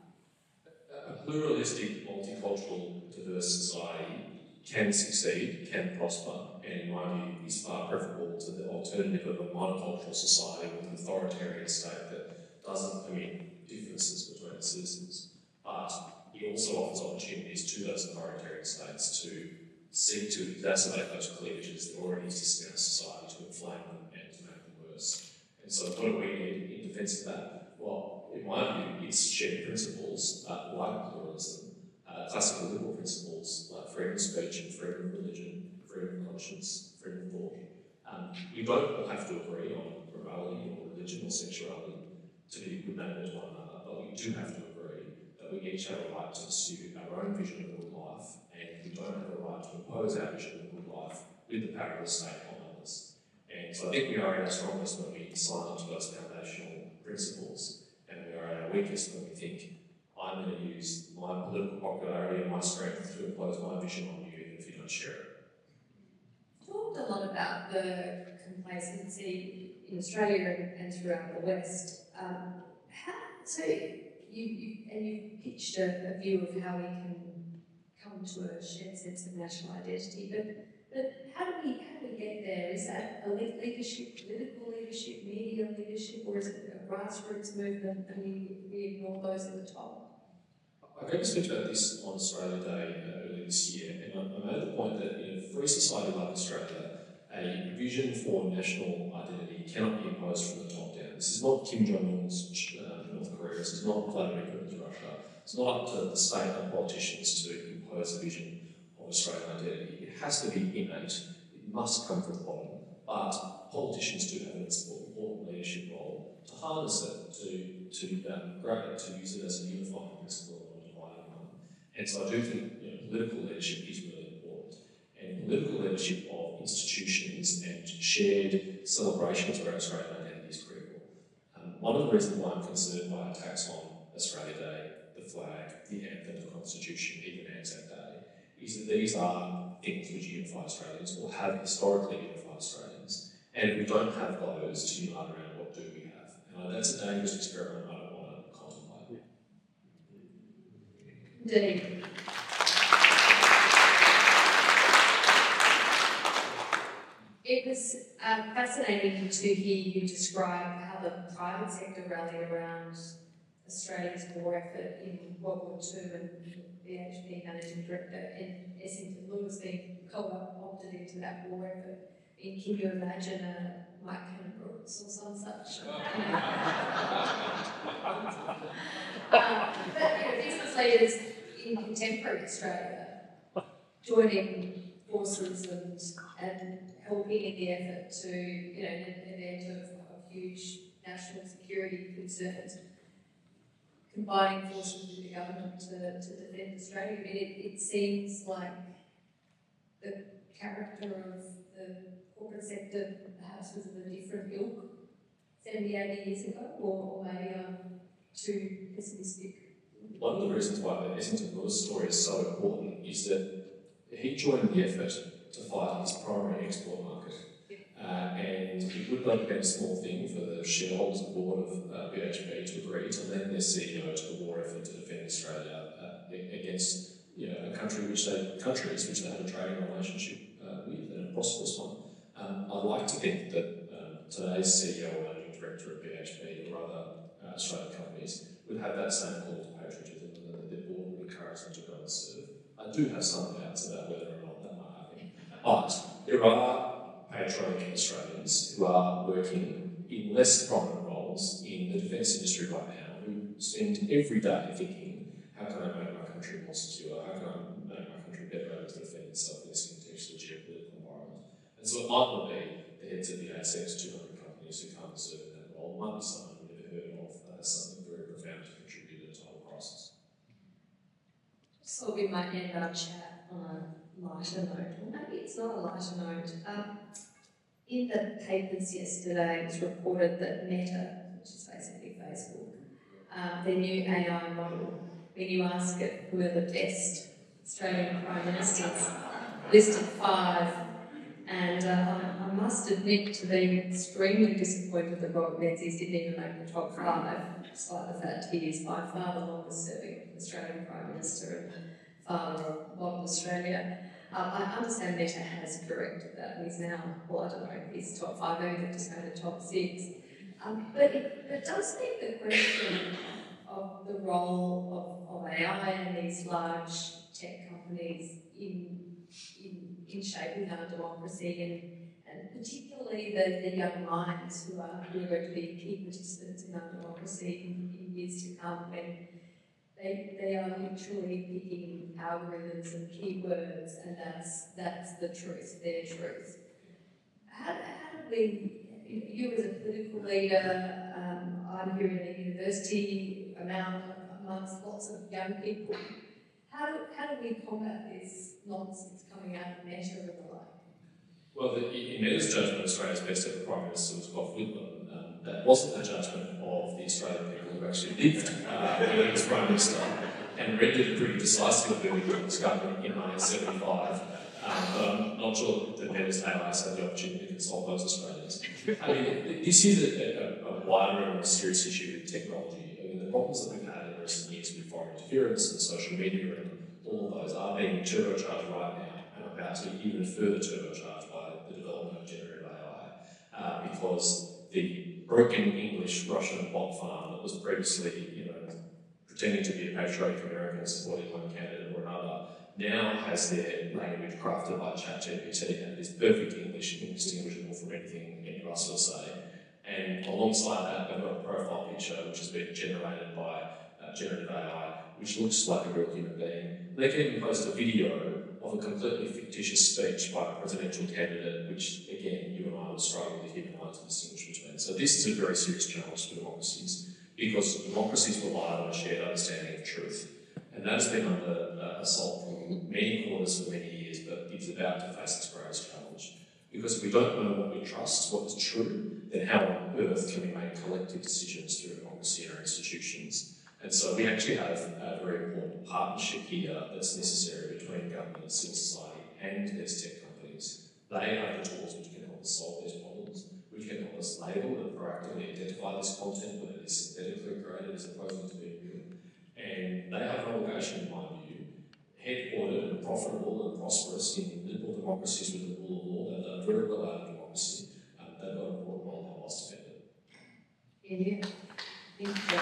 A pluralistic, multicultural, diverse society can succeed, can prosper, and in my view is far preferable to the alternative of a monocultural society with an authoritarian state that doesn't permit differences between the citizens, but it also offers opportunities to those authoritarian states to seek to exacerbate those cleavages that already exist in our society, to inflame them and to make them worse. And so what do we need in defence of that? Well, in my view, it's shared principles like pluralism, classical liberal principles like freedom of speech and freedom of religion, freedom of conscience, freedom of thought. We don't all have to agree on morality or religion or sexuality to be good neighbours to one another, but we do have to agree that we each have a right to pursue our own vision of a good life, and we don't have a right to impose our vision of a good life with the power of the state on others. And so I think we are at our strongest when we sign up to those foundational principles, and we are at our weakest when we think, I'm going to use my political popularity and my strength to impose my vision on you, even if you don't share it. Talked a lot about the complacency in Australia and throughout the West. So you pitched a view of how we can come to a shared sense of national identity, but how do we get there? Is that elite leadership, political leadership, media leadership, or is it a grassroots movement and we ignore those at the top? I gave a speech about this on Australia Day earlier this year, and I made the point that in a free society like Australia, a vision for national identity cannot be imposed from the top down. This is not Kim Jong-un's North Korea, this is not Vladimir Putin's Russia. It's not up to the state and politicians to impose a vision of Australian identity. It has to be innate, it must come from the bottom, but politicians do have an important leadership role to harness it, to use it as a unifying principle. And so I do think political leadership is really important. And political leadership of institutions and shared celebrations around Australian identity is critical. One of the reasons why I'm concerned by attacks on Australia Day, the flag, the anthem, the Constitution, even ANZAC Day, is that these are things which unify Australians or have historically unified Australians. And if we don't have those to unite around, what do we have? And that's a dangerous experiment I don't want to contemplate. Indeed. It was fascinating to hear you describe how the private sector rallied around Australia's war effort in World War II and the BHP Managing Director in Essington Lewis being co-opted into that war effort. Can you imagine a Mike Cannon-Brooks or some such? But business leaders in contemporary Australia joining forces and helping in the effort to, in an event of huge national security concerns, combining forces with the government to defend Australia. I mean, it seems like the character of the corporate sector perhaps was of a different ilk 70, 80 years ago, or maybe I'm too pessimistic. One of the reasons why the Essington Lewis story is so important is that he joined the effort to fight his primary export market. And it would not have been a small thing for the shareholders and board of BHP to agree to lend their CEO to the war effort to defend Australia against countries which they had a trading relationship with, and a prosperous one. I'd like to think that today's CEO or managing director of BHP or other Australian companies would have that same call to patriotism, and that their board would encourage them to go and serve. I do have some doubts about whether or not that might happen. But there are patriotic Australians who are working in less prominent roles in the defence industry right now, who spend every day thinking, how can I make my country more secure? How can I make my country better able to defend itself in this contextual geopolitical environment? And so it might not be the heads of the ANZAC's 200 companies who come and serve in that role. It might be someone we've never heard of that has something very profound to contribute to the whole crisis. So we might end our chat on a lighter note, or maybe it's not a lighter note. In the papers yesterday, it was reported that Meta, which is basically Facebook, their new AI model, when you ask it who are the best Australian Prime Ministers, listed 5, and I must admit to being extremely disappointed that Robert Menzies didn't even make the top 5, despite the fact he is by far the longest serving Australian Prime Minister and father of modern Australia. I understand Meta has corrected that. He's now, well, I don't know, he's top 5, maybe they've just made a top 6. But it does beg the question, of the role of AI and these large tech companies in shaping our democracy, and particularly the young minds who are going to be key participants in our democracy in years to come, when they are literally picking algorithms and keywords, and that's the truth, their truth. How do we, you as a political leader, I'm here in a university amongst lots of young people, how do we combat this nonsense coming out of Meta and the like? Well, in Meta's judgment, Australia's best ever Prime Minister was Gough Whitlam. That wasn't the judgment of the Australian people who actually lived when he was Prime Minister and rendered pretty decisively with his government in 1975. But I'm not sure that Meta's AIs had the opportunity to consult those Australians. I mean, this is a wider and more serious issue with technology. I mean, the problems that we've had in recent years with foreign interference and social media and all of those are being turbocharged right now and about to be even further turbocharged by the development of generative AI, because the broken English Russian bot farm that was previously, pretending to be a patriotic American supporting one candidate or another, now has their language crafted by ChatGPT and it is perfect English, indistinguishable from anything any of us will say. And alongside that, they've got a profile picture which has been generated by generative AI, which looks like a real human being. They can even post a video of a completely fictitious speech by a presidential candidate, which, again, you and I would struggle with human eye to distinguish between. So this is a very serious challenge for democracies, because democracies rely on a shared understanding of truth. And that has been under assault from many quarters for many years, but it's about to face its greatest challenge. Because if we don't know what we trust, what is true, then how on earth can we make collective decisions through democracy in our institutions? And so we actually have a very important partnership here that's necessary between government and civil society and these tech companies. They have the tools which can help us solve these problems, which can help us label and proactively identify this content when it is synthetically created as opposed to being real. And they have an obligation, in my view, headquartered and profitable and prosperous in liberal democracies with the rule of law. They've done very well out of democracy. They've got an important role to help us defend it. Yeah. Thank you.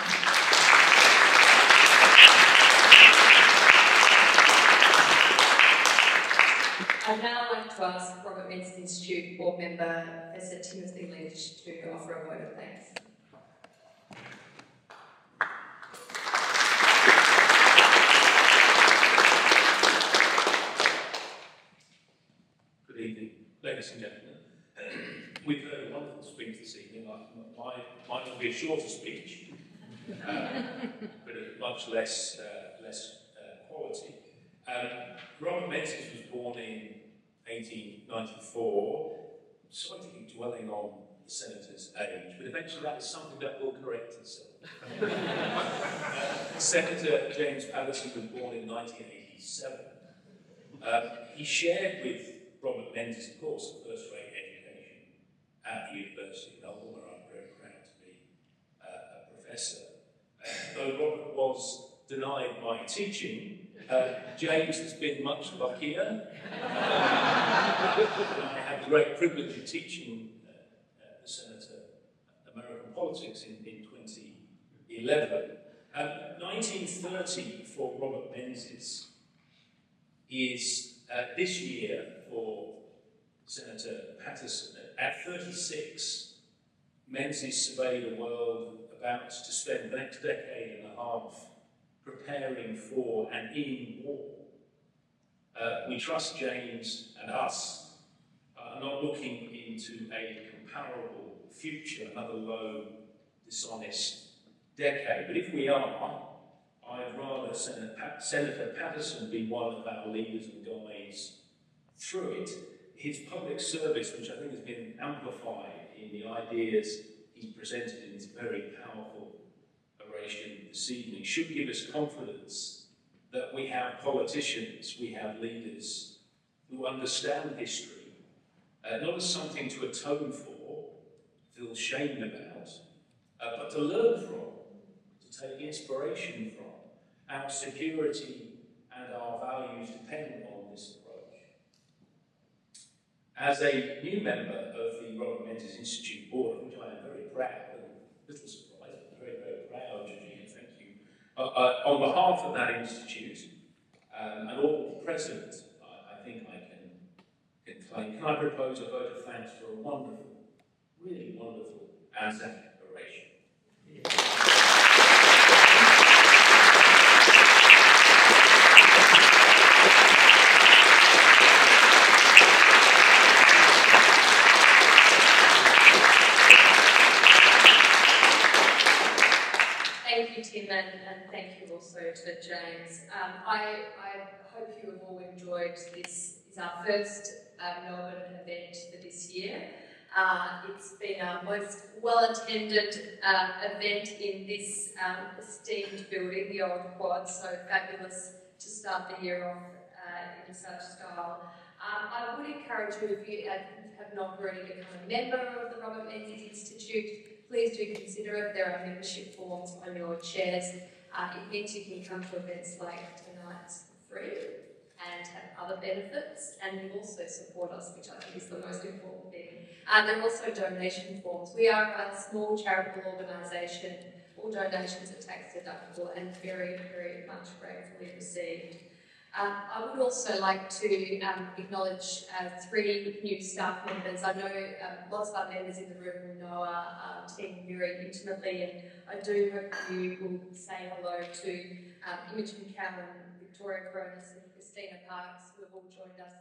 I'd now like to ask Robert Menzies Institute board member Professor Timothy Lynch to offer a word of thanks. Good evening, ladies and gentlemen. We've heard a wonderful speech this evening. Mine will be a shorter speech, but of much less quality. Robert Menzies was born in 1894. Sorry to keep dwelling on the senator's age, but eventually that is something that will correct itself. Senator James Patterson was born in 1987. He shared with Robert Menzies, of course, a first-rate education at the University of Melbourne, where I'm very proud to be a professor. Though Robert was denied my teaching, James has been much luckier. I had the great privilege of teaching the Senator American politics in 2011. 1930 for Robert Menzies is this year for Senator Patterson. At 36, Menzies surveyed a world about to spend the next decade and a half preparing for and in war. We trust James and us are not looking into a comparable future, another low, dishonest decade. But if we are, I'd rather Senator Patterson be one of our leaders and guides through it. His public service, which I think has been amplified in the ideas he presented in his very powerful oration this evening, should give us confidence that we have politicians, we have leaders who understand history, not as something to atone for, feel shamed about, but to learn from, to take inspiration from. Our security and our values depend on this approach. As a new member of the Robert Menzies Institute board, of which I am very proud, and a little surprised, but very, very proud, Georgina, thank you On behalf of that institute and all present, I think I can claim, can I propose a vote of thanks for a wonderful, really wonderful ANZAC oration? Thank you, Tim, and thank you also to James. I hope you have all enjoyed this. Is our first Melbourne event for this year. It's been our most well-attended event in this esteemed building, the Old Quad, so fabulous to start the year off in such style. I would encourage you, if you have not already become a member of the Robert Menzies Institute, please do consider it. There are membership forms on your chairs. It means you can come to events like tonight's for free and have other benefits, and you also support us, which I think is the most important thing. There are also donation forms. We are a small charitable organisation. All donations are tax deductible and very, very much gratefully received. I would also like to acknowledge 3 new staff members. I know lots of our members in the room will know our team very intimately, and I do hope you will say hello to Imogen Cameron, Victoria Cronus and Christina Parks, who have all joined us